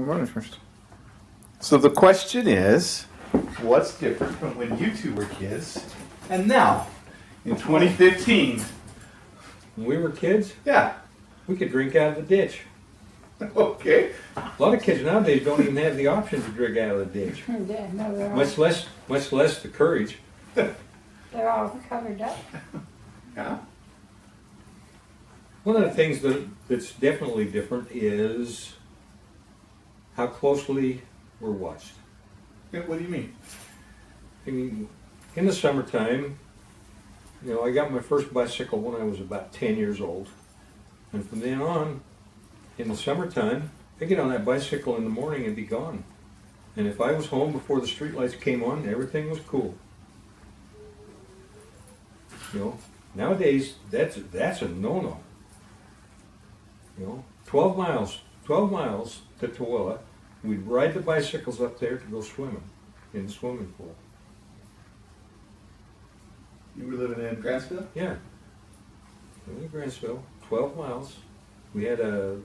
Morning first. So the question is, what's different from when you two were kids and now in 2015? When we were kids, Yeah. we could drink out of the ditch. Okay. A lot of kids nowadays don't even have the option to drink out of the ditch. Yeah, no, they're all, Much less the courage. they're all covered up. Yeah. One of the things that's definitely different is how closely we're watched. What do you mean? I mean, in the summertime, I got my first bicycle when I was about 10 years old. And from then on, in the summertime, I'd get on that bicycle in the morning and be gone. And if I was home before the streetlights came on, everything was cool. Nowadays, that's a no-no. 12 miles to Tooele, we'd ride the bicycles up there to go swimming in the swimming pool. You were living in Grantsville? Yeah. In Grantsville, 12 miles. We had a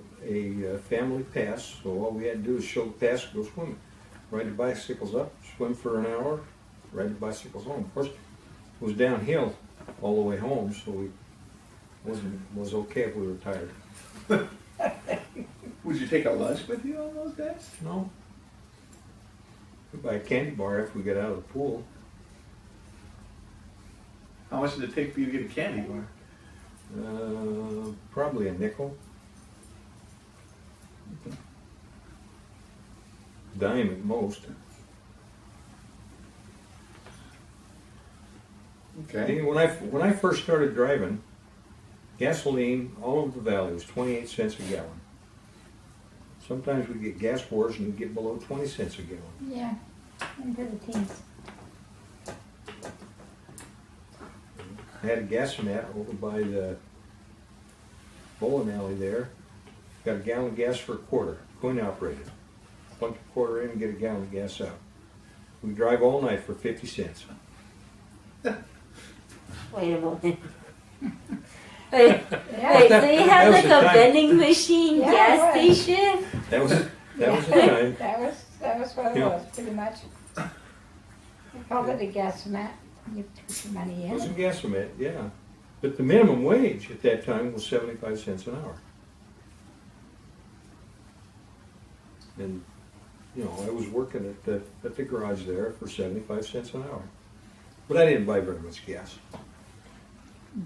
family pass, so all we had to do was show the pass and go swimming. Ride the bicycles up, swim for an hour, ride the bicycles home. Of course, it was downhill all the way home, so was okay if we were tired. Would you take a lunch with you on those days? No. We'd buy a candy bar after we got out of the pool. How much did it take for you to get a candy bar? Probably a nickel. Dime at most. Okay. When I first started driving, gasoline all over the valley was 28 cents a gallon. Sometimes we'd get gas wars and we'd get below 20 cents a gallon. Yeah, into the teens. I had a gasomat over by the bowling alley there. Got a gallon of gas for a quarter, coin operated. Plunk a quarter in and get a gallon of gas out. We drive all night for 50 cents. Wait a moment. Wait, Yeah. so you have That was like the a time. vending machine Yeah, gas right. station? That was the time. That was what it Yeah. was, pretty much. They called it a gas mat. You put your money It was a in. gasomat, yeah. But the minimum wage at that time was 75 cents an hour. And, I was working at the garage there for 75 cents an hour. But I didn't buy very much gas.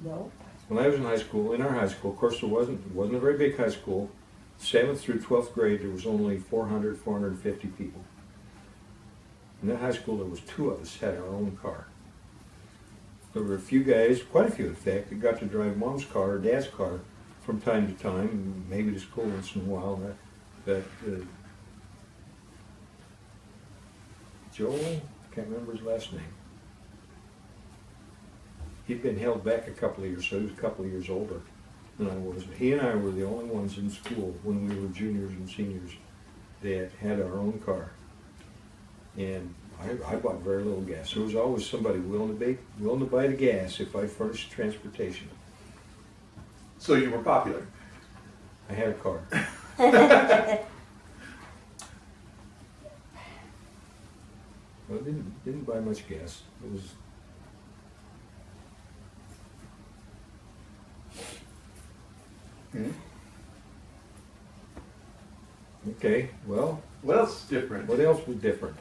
Nope. When I was in high school, of course it wasn't a very big high school. 7th through 12th grade, there was only 450 people. In that high school, there was 2 of us had our own car. There were a few guys, quite a few in fact, that got to drive mom's car or dad's car from time to time, maybe to school once in a while. But Joe, I can't remember his last name. He'd been held back a couple of years, so he was a couple of years older than I was. He and I were the only ones in school when we were juniors and seniors that had our own car. And I bought very little gas. There was always somebody willing to buy the gas if I furnished transportation. So you were popular. I had a car. Well, I didn't buy much gas. It was okay. Well, What else is different? what else was different?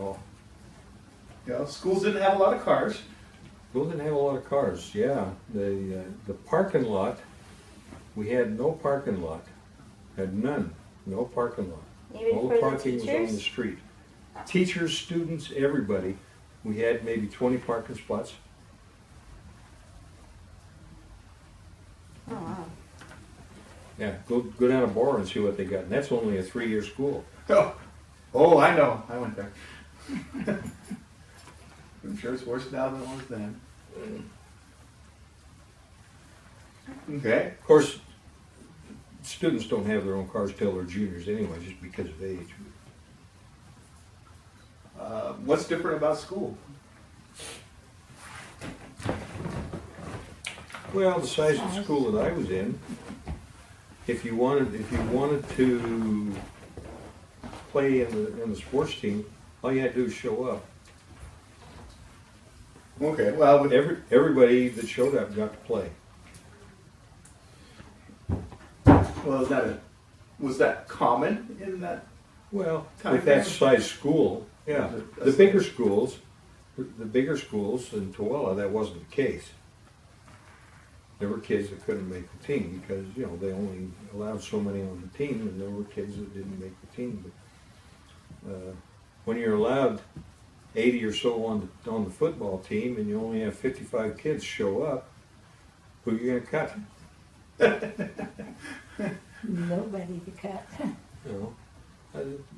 Oh, Schools didn't have a lot of cars. we didn't have a lot of cars. Yeah, the parking lot. We had no parking lot. Had none. No parking lot. Even All the for the parking was on the teachers? street. Teachers, students, everybody. We had maybe 20 parking spots. Oh, wow. Yeah, go down to Bora and see what they got. And that's only a 3-year school. Oh, I know. I went there. I'm sure it's worse now than it was then. Okay. Of course, students don't have their own cars till they're juniors anyway, just because of age. What's different about school? Well, the size of the school that I was in, if you wanted to play in the sports team, all you had to do is show up. Okay, well, with Everybody that showed up got to play. well, was that common in that? Well, Time with that frame? size school, yeah. Was it- The bigger schools, in Tooele, that wasn't the case. There were kids that couldn't make the team because, you know, they only allowed so many on the team, and there were kids that didn't make the team. But when you're allowed 80 or so on the football team, and you only have 55 kids show up, who are you going to cut? Nobody to cut. You know,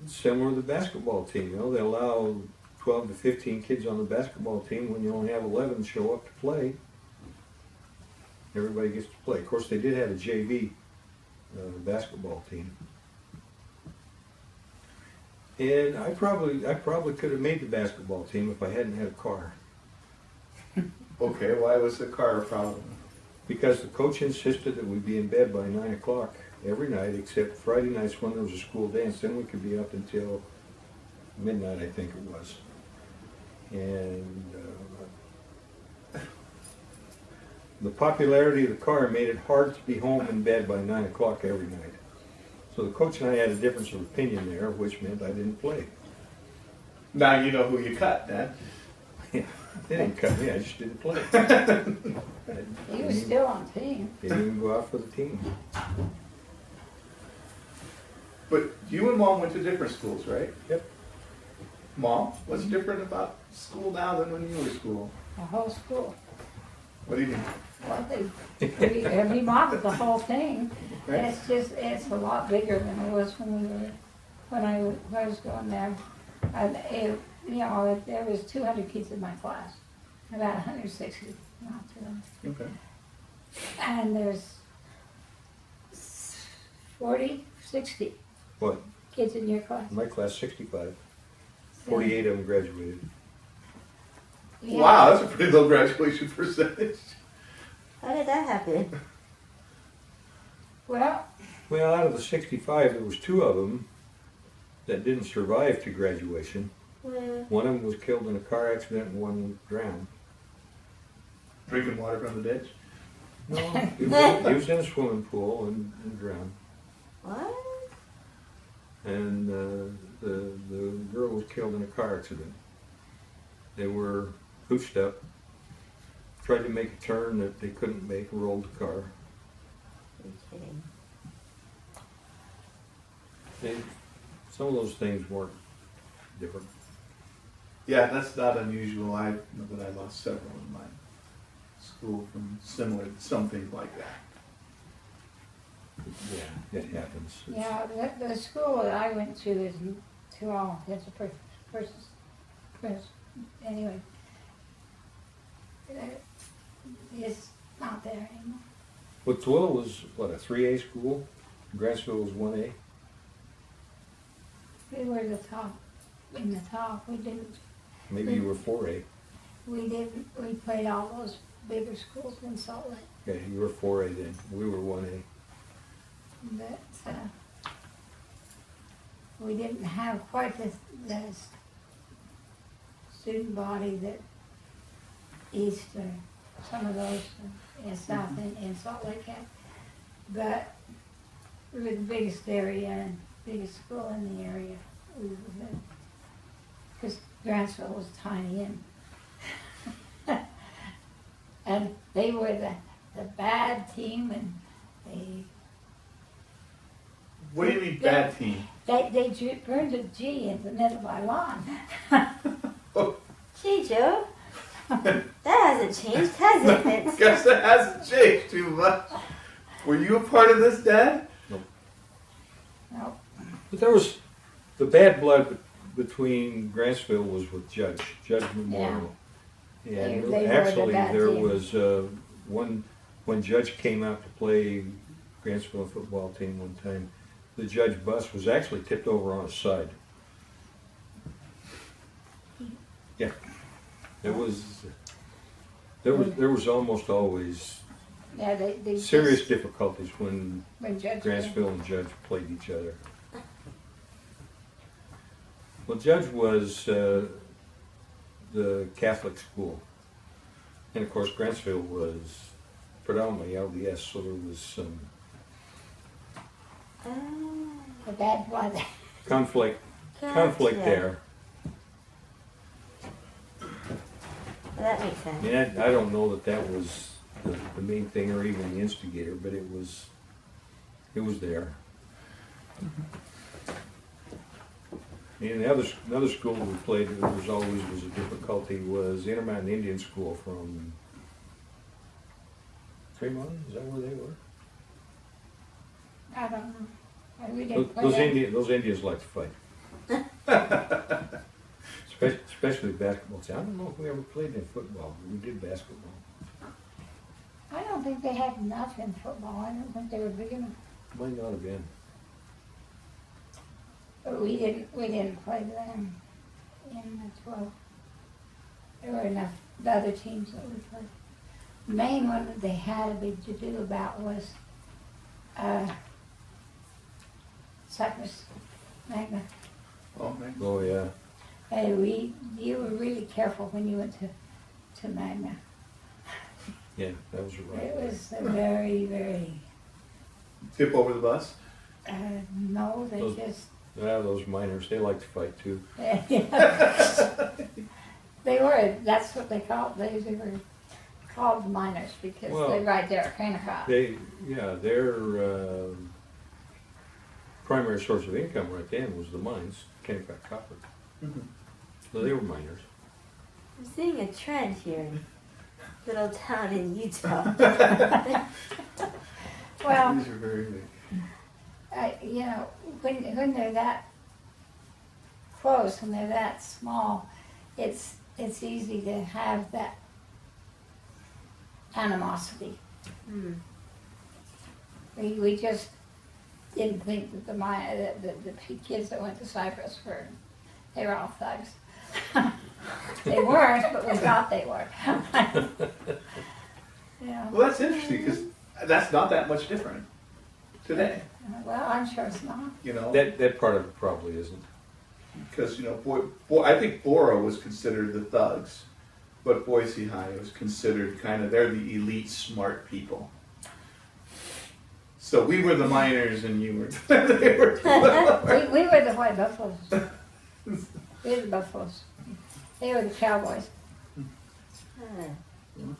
similar to the basketball team. You know, they allow 12 to 15 kids on the basketball team when you only have 11 show up to play. Everybody gets to play. Of course, they did have a JV basketball team, and I probably could have made the basketball team if I hadn't had a car. Okay, why was the car a problem? Because the coach insisted that we be in bed by 9 o'clock every night, except Friday nights when there was a school dance. Then we could be up until midnight, I think it was. And the popularity of the car made it hard to be home in bed by 9 o'clock every night. So the coach and I had a difference of opinion there, which meant I didn't play. Now you know who you cut, Dad. They didn't cut me, I just didn't play. He was still on team. Didn't even go out for the team. But you and Mom went to different schools, right? Yep. Mom, what's different about school now than when you were in school? The whole school. What do you mean? Well, they remodeled the whole thing. Right? It's a lot bigger than it was when I was going there. And there was 200 kids in my class, about 160, not 200. Okay. And there's 40, 60 What? kids in your class. My class, 65. 48 of them graduated. Yeah. Wow, that's a pretty low graduation percentage. How did that happen? Well, Well, out of the 65, there was 2 of them that didn't survive to graduation. Well, One of them was killed in a car accident and one was drowned. Drinking water from the ditch. No, he was in a swimming pool and drowned. what? And the girl was killed in a car accident. They were hooched up, tried to make a turn that they couldn't make, rolled the car. Are you kidding? Some of those things weren't different. Yeah, that's not unusual. I know that I lost several in my school from something like that. Yeah, it happens. yeah, the school that I went to is to all intents and purposes. Anyway, it's not there anymore. Well, Tooele was, what, a 3A school? Grantsville was 1A? We were in the top. Maybe you were 4A. We played all those bigger schools in Salt Lake. Okay, you were 4A then. We were 1A. But we didn't have quite the student body that East or some of those in South in Salt Lake had. But we were the biggest area and biggest school in the area. Because Grantsville was tiny and they were the bad team and they What do you mean bad team? They burned a G in the middle of my lawn. Gee, Joe. That hasn't changed, has it? Guess that hasn't changed too much. Were you a part of this, Dad? No, But there was, the bad blood between Grantsville was with Judge Memorial. And They were the actually, bad there team. was when Judge came out to play Grantsville football team one time, the Judge bus was actually tipped over on its side. Yeah, there was almost always yeah, they serious just- difficulties when when Judge Grantsville and Judge played each other. Well, Judge was the Catholic school. And of course, Grantsville was predominantly LDS, so there was some But that's why they, conflict Gotcha. there. That makes sense. I mean, I don't know that that was the main thing or even the instigator, but it was there. And another school we played that was always a difficulty was Intermountain Indian School from Fremont. Is that where they were? I don't know. We didn't play Those that. Those Indians like to fight. Especially basketball. See, I don't know if we ever played in football, but we did basketball. I don't think they had enough in football. I don't think they were big enough. Might not have been. But we didn't play them in the 12. There were enough, the other teams that we played. The main one that they had a big to-do about was Cypress Magna. Oh, man. Oh, yeah. And you were really careful when you went to Magna. Yeah, that was right. It was a very, very, Tip over the bus? no, they Those- just, Yeah, those miners, they like to fight too. they were, that's what they were called miners because Well, they ride their Kennecott. Their primary source of income right then was the mines, Kennecott Copper. Mhm. So they were miners. I'm seeing a trend here in little town in Utah. Well, These are very big. when they're that close, when they're that small, it's easy to have that animosity. Hmm. We just didn't think that the kids that went to Cyprus they were all thugs. They weren't, but we thought they were. Yeah. Well, that's interesting because that's not that much different today, Well, I'm sure it's not. you know? That part of it probably isn't. Because, I think Bora was considered the thugs, but Boise High was considered they're the elite smart people. So we were the miners and you were, they were. We were the white buffaloes. We were the buffaloes. They were the cowboys. Huh.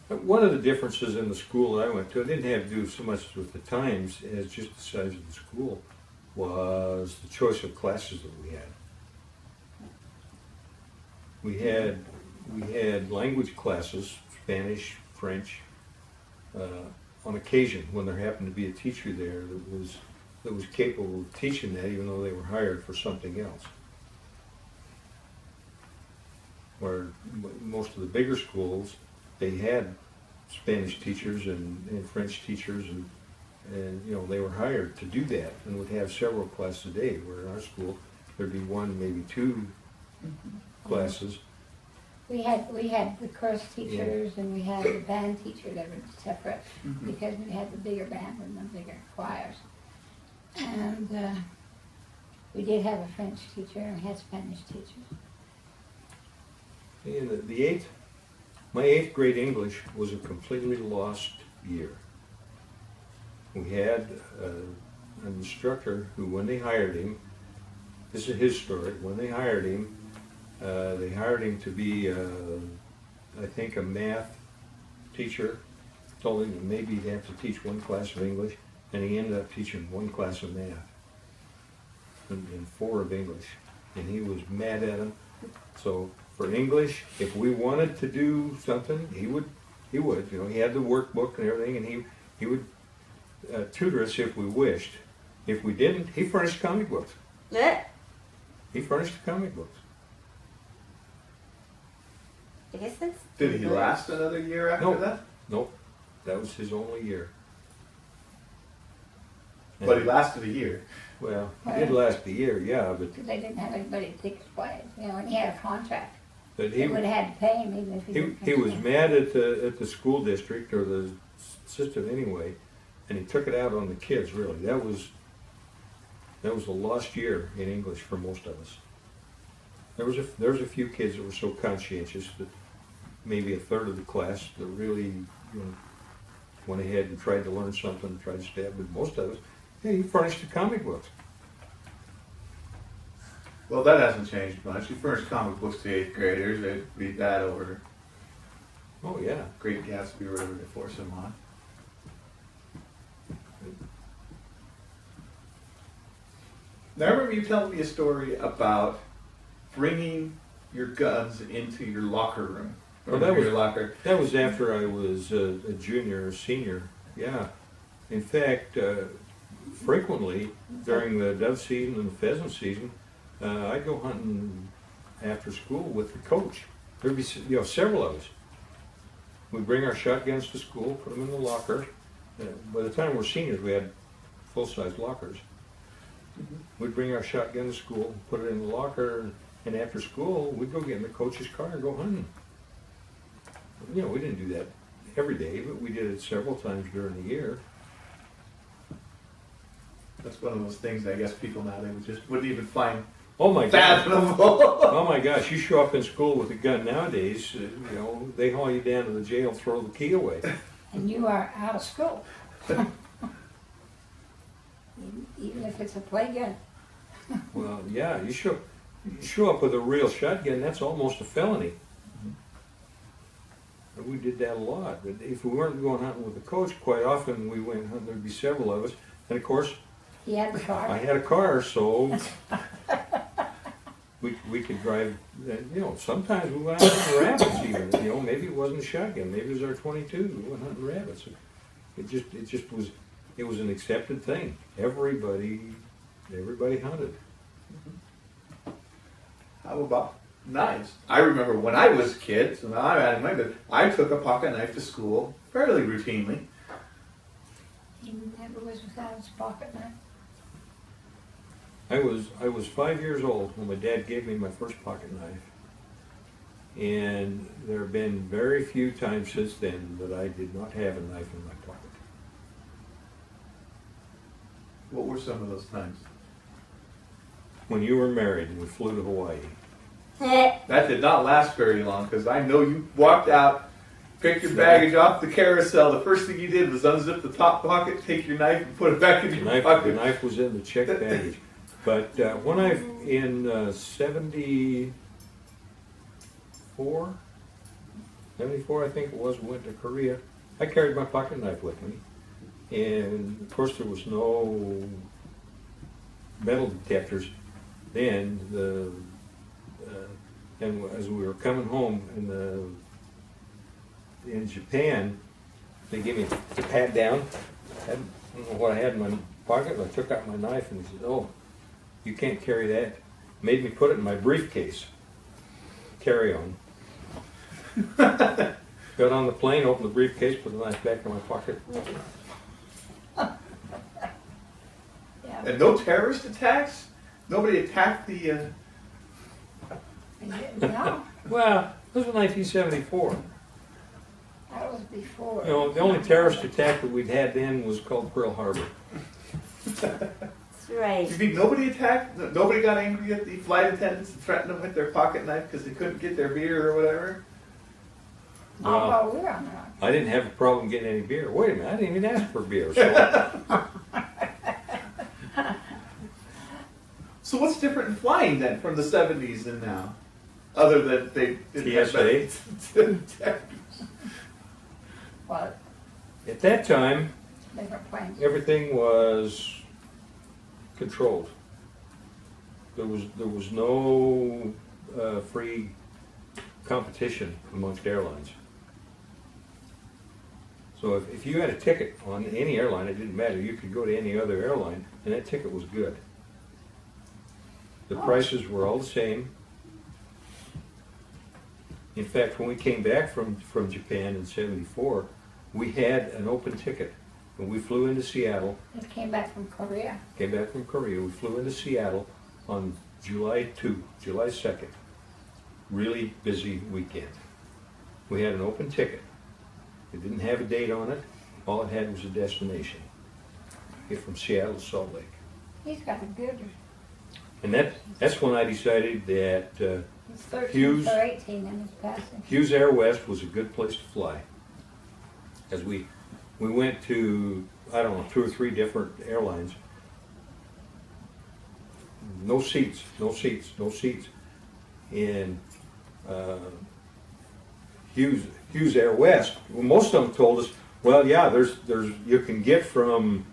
One of the differences in the school that I went to, it didn't have to do so much with the times as just the size of the school, was the choice of classes that we had. We had language classes, Spanish, French, on occasion when there happened to be a teacher there that was capable of teaching that, even though they were hired for something else. Where most of the bigger schools, they had Spanish teachers and French teachers and they were hired to do that and would have several classes a day, where in our school there'd be one, maybe two classes. We had the chorus teachers and we had the band teacher that were separate because we had the bigger band and the bigger choirs. And we did have a French teacher and we had Spanish teachers. And my eighth grade English was a completely lost year. We had an instructor who, when they hired him, this is his story, when they hired him to be, I think, a math teacher. Told him that maybe he'd have to teach one class of English, and he ended up teaching one class of math and 4 of English. And he was mad at him. So for English, if we wanted to do something, he would, he had the workbook and everything, and he would tutor us if we wished. If we didn't, he furnished comic books. Yeah. He furnished the comic books. I guess that's. Did he good. last another year after Nope. that? Nope, that was his only year. But he lasted a year. Well, he did last a year, yeah, but Because they didn't have anybody to take his place, and he had a contract. but They would have had to pay him even if he didn't. he was mad at the school district or the system anyway, and he took it out on the kids. Really, that was a lost year in English for most of us. There was a few kids that were so conscientious that maybe a third of the class that really, went ahead and tried to learn something, tried to stay up. But most of us, hey, you furnished the comic books. Well, that hasn't changed much. You furnish comic books to 8th graders, they read that over Oh yeah. Great Gatsby or whatever they force them on. Now, I remember you telling me a story about bringing your guns into your locker room. Well, that was- your locker. That was after I was a junior or senior. Yeah. In fact, frequently during the dove season and the pheasant season, I'd go hunting after school with the coach. There'd be several of us. We'd bring our shotguns to school, put them in the locker. By the time we're seniors, we had full-size lockers. We'd bring our shotgun to school, put it in the locker, and after school, we'd go get in the coach's car and go hunting. We didn't do that every day, but we did it several times during the year. That's one of those things I guess people now they wouldn't even find Oh my God! fathomable. Oh my gosh! You show up in school with a gun nowadays, they haul you down to the jail, throw the key away. And you are out of school. Even if it's a play gun. Well, yeah, you show up with a real shotgun, that's almost a felony. And we did that a lot. But if we weren't going hunting with the coach, quite often we went hunting. There'd be several of us, and of course, He had the car. I had a car, so we could drive. Sometimes we went out hunting rabbits. Even maybe it wasn't a shotgun, maybe it was our .22. We went hunting rabbits. It just was. It was an accepted thing. Everybody hunted. How about knives? I remember when I was a kid, so now I'm adding my bit, I took a pocket knife to school fairly routinely. He never was without his pocket knife. I was 5 years old when my dad gave me my first pocket knife, and there have been very few times since then that I did not have a knife in my pocket. What were some of those times? When you were married and we flew to Hawaii, That did not last very long because I know you walked out, picked your baggage off the carousel. The first thing you did was unzip the top pocket, take your knife, and put it back in the your pocket. knife was in the checked baggage. But when in 74 I think it was, went to Korea, I carried my pocket knife with me. And of course there was no metal detectors then. And as we were coming home in Japan, they gave me the pat down. I don't know what I had in my pocket. I took out my knife and he said, "Oh, you can't carry that." Made me put it in my briefcase. Carry on. Got on the plane, opened the briefcase, put the knife back in my pocket. Yeah. And no terrorist attacks? Nobody attacked the... No, Well, this was 1974. that was before. The only terrorist attack that we'd had then was called Pearl Harbor. That's right. You think nobody attacked? Nobody got angry at the flight attendants and threatened them with their pocket knife because they couldn't get their beer or whatever? Not while we were on the run. I didn't have a problem getting any beer. Wait a minute, I didn't even ask for beer. So So what's different in flying then from the 70s and now? Other than they didn't have TSA? that- Well, at that time, different planes. everything was controlled. There was no free competition amongst airlines. So if you had a ticket on any airline, it didn't matter. You could go to any other airline, and that ticket was good. The prices were all the same. In fact, when we came back from Japan in '74, we had an open ticket. When we flew into Seattle, It came back from Korea. came back from Korea, we flew into Seattle on July 2nd. Really busy weekend. We had an open ticket. It didn't have a date on it. All it had was a destination. Get from Seattle to Salt Lake. He's got a good And that's when I decided that It's 13 Hughes- or 18 and it's passing. Hughes Air West was a good place to fly. As we went to, I don't know, 2 or 3 different airlines. No seats. And Hughes Air West, well, most of them told us, well, yeah, there's you can get from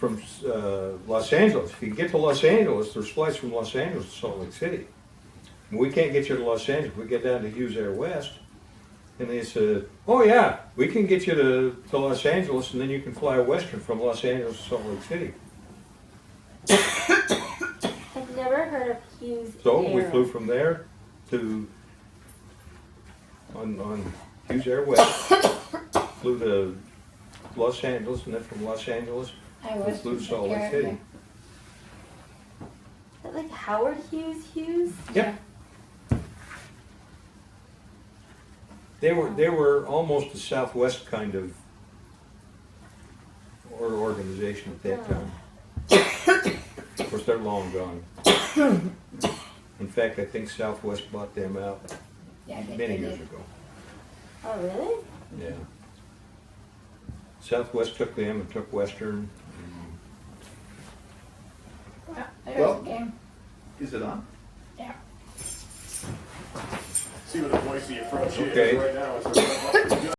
Los Angeles. If you can get to Los Angeles, there's flights from Los Angeles to Salt Lake City. We can't get you to Los Angeles. We get down to Hughes Air West, and they said, "Oh yeah, we can get you to Los Angeles, and then you can fly a Western from Los Angeles to Salt Lake City." I've never heard of Hughes So Air. we flew from there to on Hughes Air West, flew to Los Angeles, and then from Los Angeles I we was flew to to Salt Lake take care City. of Is that like Howard Hughes? Yep. They were almost a Southwest kind of organization at that time. Of course, they're long gone. In fact, I think Southwest bought them out Yeah, they many did years it. ago. Oh, really? Yeah. Southwest took them and took Western. Well, there's Well- a game. Is it on? Yeah. See what the voice of your front Okay. is right now. It's